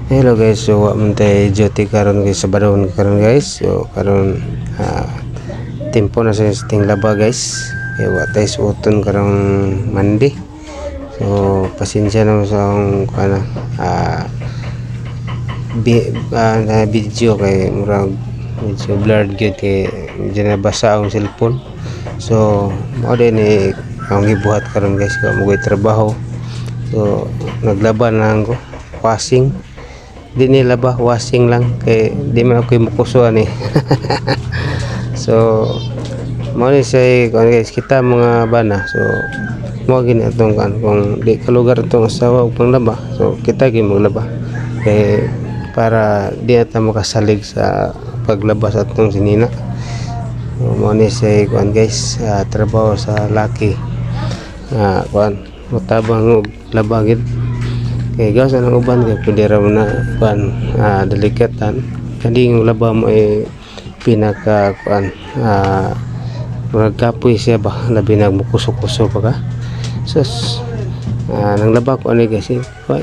Hello guys, so wa man tay duty karon guys sa Badon karon guys. So karon tempo na sa ting laba guys. Wa tay suoton karong Monday. So pasensya na sa akong video kay murag medyo blurred gyud kay medyo nabasa ang cellphone. So mao din akong gibuhat karon guys kay mo trabaho. So naglaban lang ko washing. Di nila ba washing lang kay di man ako mukusuan so mo ni say guys kita mga bana, so mo gini atong kung di ka lugar itong asawa ug panglaba, so kita gyud maglaba kay para di ata makasalig sa paglaba sa atong sinina. So, mo ni say guys trabaho sa laki mutabang og laba gid kay gawas ang uban kay pwede raw na delikatan kading laba mo pinaka murag kapoy siya ba labi na mukuso-kuso pa ka sus nang laba ko ani guys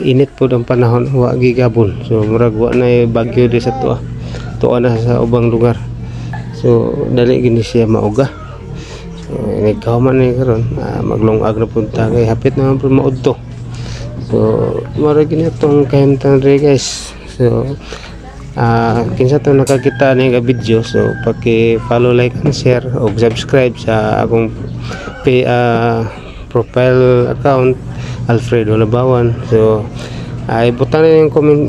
init po ang panahon wa gigabon, so murag wa na bagyo di sa tuwa na sa ubang lugar, so dali gini siya mauga. So nagkahuman ni karon maglungag na punta kay hapit naman po maudto. So mara gini itong kahimtang rin guys. So kinsa to nakakita ni nga video, so paki-follow, like and share o subscribe sa akong profile account Alfredo Labawan. So ibutan na yung comment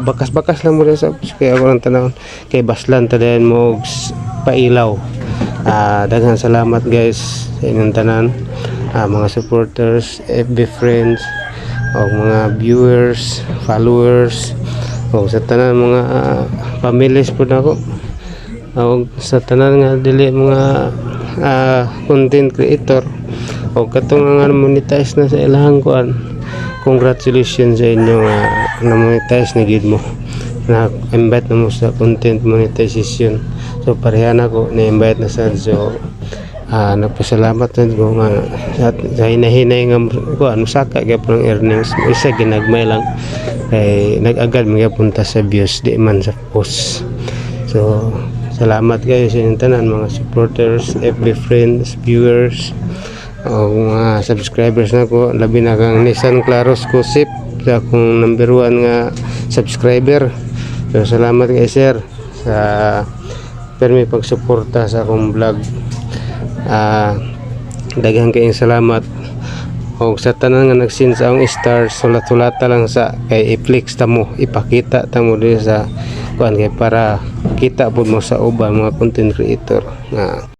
bakas-bakas lang mo rin sa kay ako lang tanawon kay baslan tadayan mo pailaw. Daghang salamat guys sa inyong tanan, mga supporters, FB friends o mga viewers, followers o sa tanan mga families po nako o sa tanan nga dili mga content creator o katong nga monetize na sa ilahang kuan. Congratulations sa inyo nga na-monetize na gid mo, na invite na mo sa content monetization. So pareha na ko na-invite na sa, so nagpasalamat na ko nga sa hinahinay nga kuan saka gyapon ang earnings isa ginagmay lang kay nag-agad mga punta sa views di man sa post. So salamat kayo sa inyong tanan mga supporters, FB friends, viewers o mga subscribers na ko, labi na kang Nissan Claros Kusip sa akong number 1 nga subscriber. So salamat kay sir sa permi pagsuporta sa akong vlog. Daghang kayong salamat o sa tanan nga nagsin sa akong stars, sulat-sulata lang sa kay i-flex ta mo, ipakita ta mo dito sa kuan kay para kita pud mo sa uban mga content creator